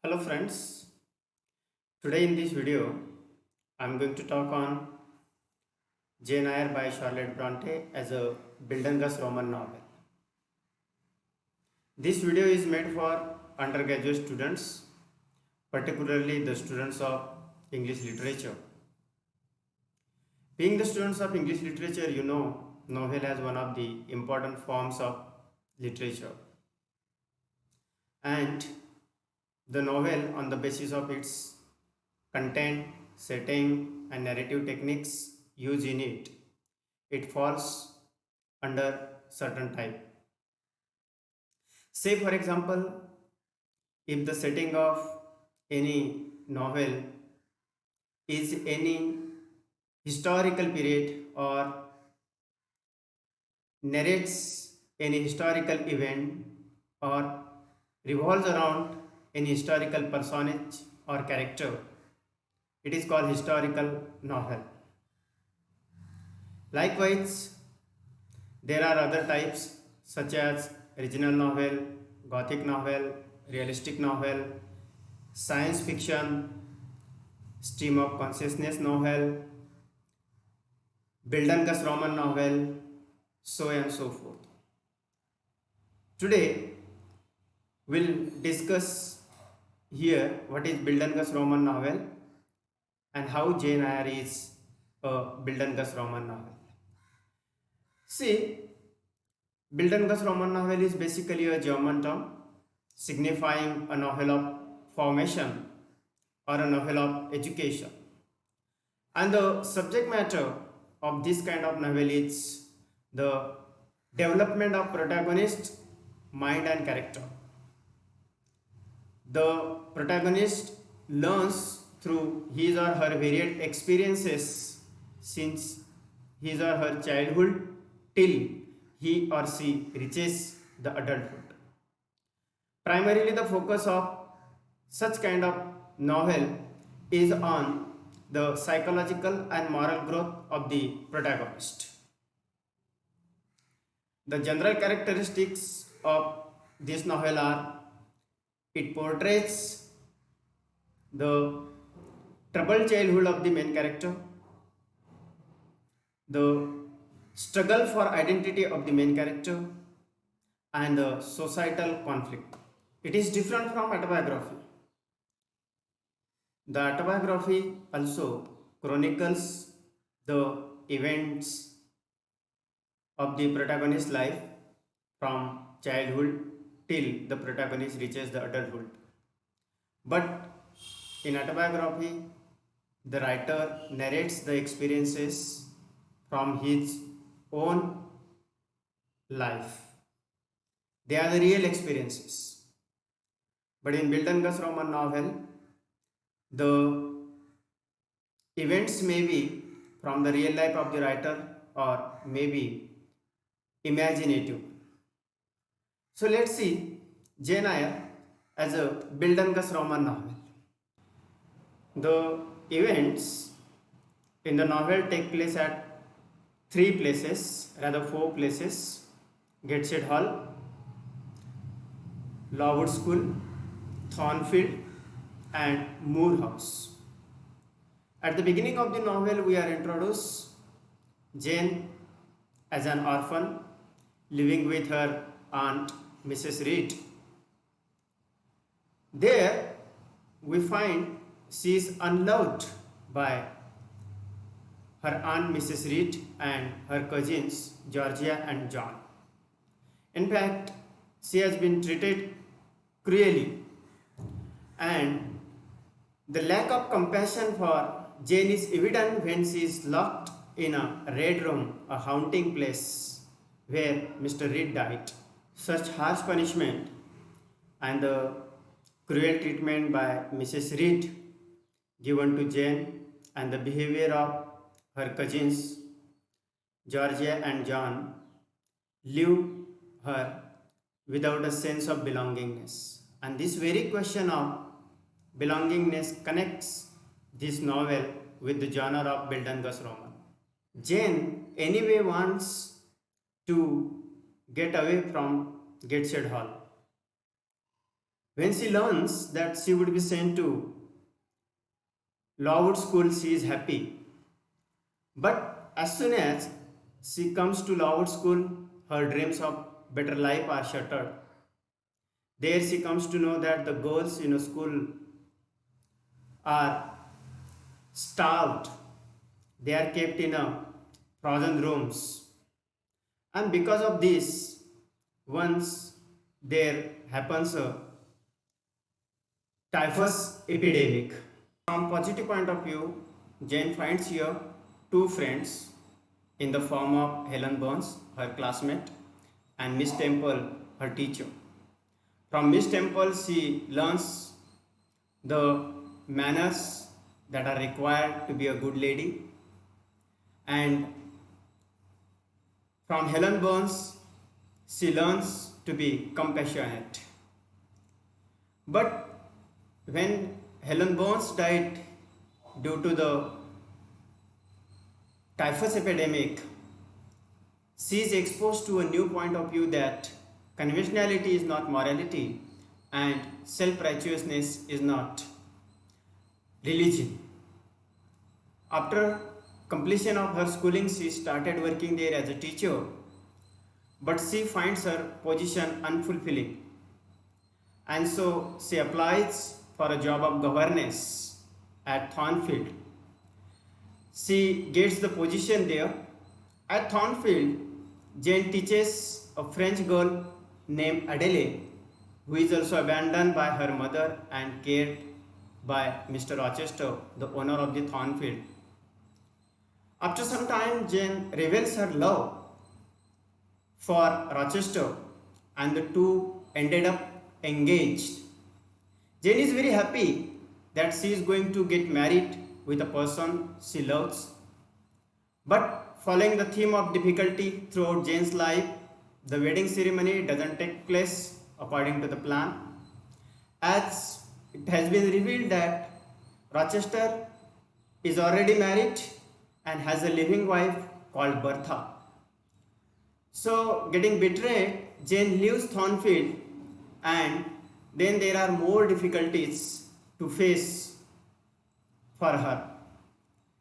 Hello friends, today in this video I am going to talk on Jane Eyre by Charlotte Bronte as a Bildengas Roman novel. This video is made for undergraduate students, particularly the students of English literature. Being the students of English literature, you know novel as one of the important forms of literature, and the novel on the basis of its content, setting and narrative techniques used in it, it falls under certain type. Say for example, if the setting of any novel is any historical period or narrates any historical event or revolves around any historical personage or character, it is called historical novel. Likewise, there are other types such as regional novel, gothic novel, realistic novel, science fiction, stream of consciousness novel, Bildungas Roman novel, so and so forth. Today we'll discuss here what is Bildungas Roman novel and how Jane Eyre is a Bildungas Roman novel. See, Bildungas Roman novel is basically a German term signifying a novel of formation or a novel of education. And the subject matter of this kind of novel is the development of protagonist, mind and character. The protagonist learns through his or her varied experiences since his or her childhood till he or she reaches the adulthood. Primarily, the focus of such kind of novel is on the psychological and moral growth of the protagonist. The general characteristics of this novel are it portrays the troubled childhood of the main character, the struggle for identity of the main character, and the societal conflict. It is different from autobiography. The autobiography also chronicles the events of the protagonist's life from childhood till the protagonist reaches the adulthood. But in autobiography, the writer narrates the experiences from his own life. They are the real experiences. But in Bildungas Roman novel, the events may be from the real life of the writer or maybe imaginative. So let's see Jane Eyre as a Bildungas Roman novel. The events in the novel take place at three places, rather four places: Gateshead Hall, Lowood School, Thornfield, and Moor House. At the beginning of the novel, we are introduced Jane as an orphan living with her aunt Mrs. Reed. There we find she is unloved by her aunt Mrs. Reed and her cousins Georgia and John. In fact, she has been treated cruelly, and the lack of compassion for Jane is evident when she is locked in a red room, a haunting place where Mr. Reed died. Such harsh punishment and the cruel treatment by Mrs. Reed given to Jane and the behavior of her cousins Georgia and John leave her without a sense of belongingness. And this very question of belongingness connects this novel with the genre of Bildungas Roman. Jane anyway wants to get away from Gateshead Hall. When she learns that she would be sent to Lowood School, she is happy. But as soon as she comes to Lowood School, her dreams of better life are shattered. There she comes to know that the girls in a school are starved. They are kept in a frozen rooms. And because of this, once there happens a typhus epidemic. From positive point of view, Jane finds here two friends in the form of Helen Burns, her classmate, and Miss Temple, her teacher. From Miss Temple, she learns the manners that are required to be a good lady, and from Helen Burns, she learns to be compassionate. But when Helen Burns died due to the typhus epidemic, she is exposed to a new point of view that conventionality is not morality and self-righteousness is not religion. After completion of her schooling, she started working there as a teacher, but she finds her position unfulfilling, and so she applies for a job of governess at Thornfield. She gets the position there. At Thornfield, Jane teaches a French girl named Adele, who is also abandoned by her mother and cared by Mr. Rochester, the owner of the Thornfield. After some time, Jane reveals her love for Rochester, and the two ended up engaged. Jane is very happy that she is going to get married with a person she loves. But following the theme of difficulty throughout Jane's life, the wedding ceremony doesn't take place according to the plan, as it has been revealed that Rochester is already married and has a living wife called Bertha. So, getting betrayed, Jane leaves Thornfield, and then there are more difficulties to face for her.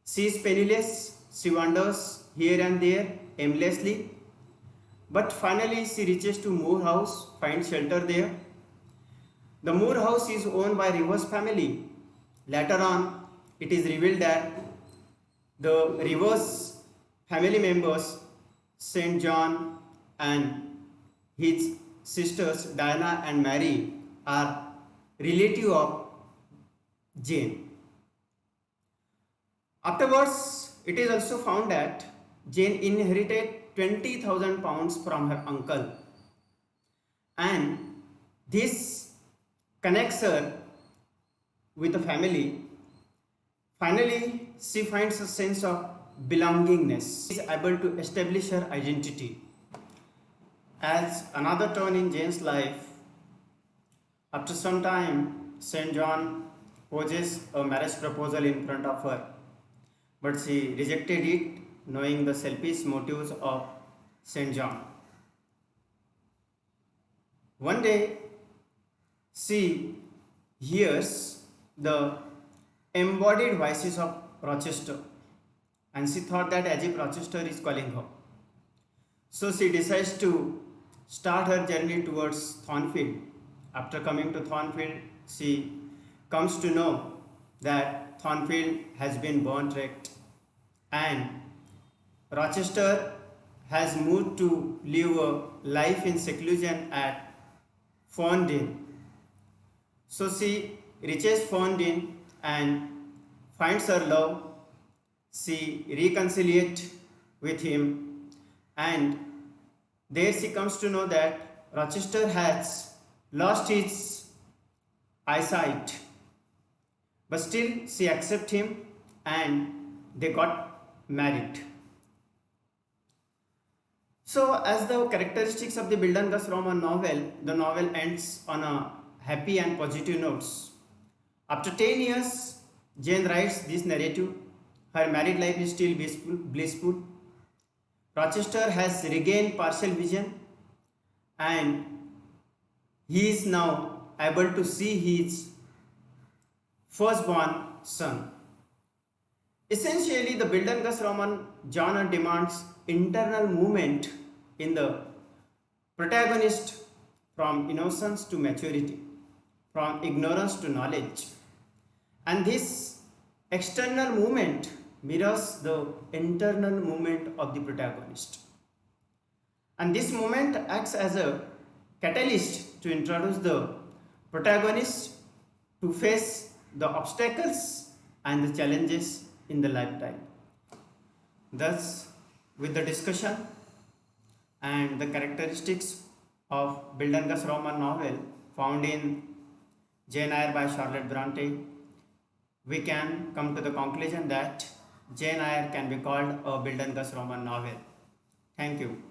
She is penniless, she wanders here and there aimlessly, but finally she reaches to Moore House, finds shelter there. The Moore House is owned by Rivers family. Later on, it is revealed that the Rivers family members, St. John and his sisters Diana and Mary, are relative of Jane. Afterwards, it is also found that Jane inherited 20,000 pounds from her uncle, and this connects her with the family. Finally, she finds a sense of belongingness. She is able to establish her identity. As another turn in Jane's life, after some time, St. John poses a marriage proposal in front of her, but she rejected it, knowing the selfish motives of St. John. One day, she hears the embodied voices of Rochester, and she thought that as if Rochester is calling her. So she decides to start her journey towards Thornfield. After coming to Thornfield, she comes to know that Thornfield has been burnt wrecked, and Rochester has moved to live a life in seclusion at Fawndin. So she reaches Fawndin and finds her love. She reconciliates with him, and there she comes to know that Rochester has lost his eyesight, but still she accepts him and they got married. So, as the characteristics of the Bildengas Roman novel, the novel ends on a happy and positive notes. After 10 years, Jane writes this narrative. Her married life is still blissful. Rochester has regained partial vision, and he is now able to see his firstborn son. Essentially, the Bildungsroman genre demands internal movement in the protagonist from innocence to maturity, from ignorance to knowledge. And this external movement mirrors the internal movement of the protagonist. And this movement acts as a catalyst to introduce the protagonist to face the obstacles and the challenges in the lifetime. Thus, with the discussion and the characteristics of Bildungsroman novel found in Jane Eyre by Charlotte Bronte, we can come to the conclusion that Jane Eyre can be called a Bildungsroman novel. Thank you.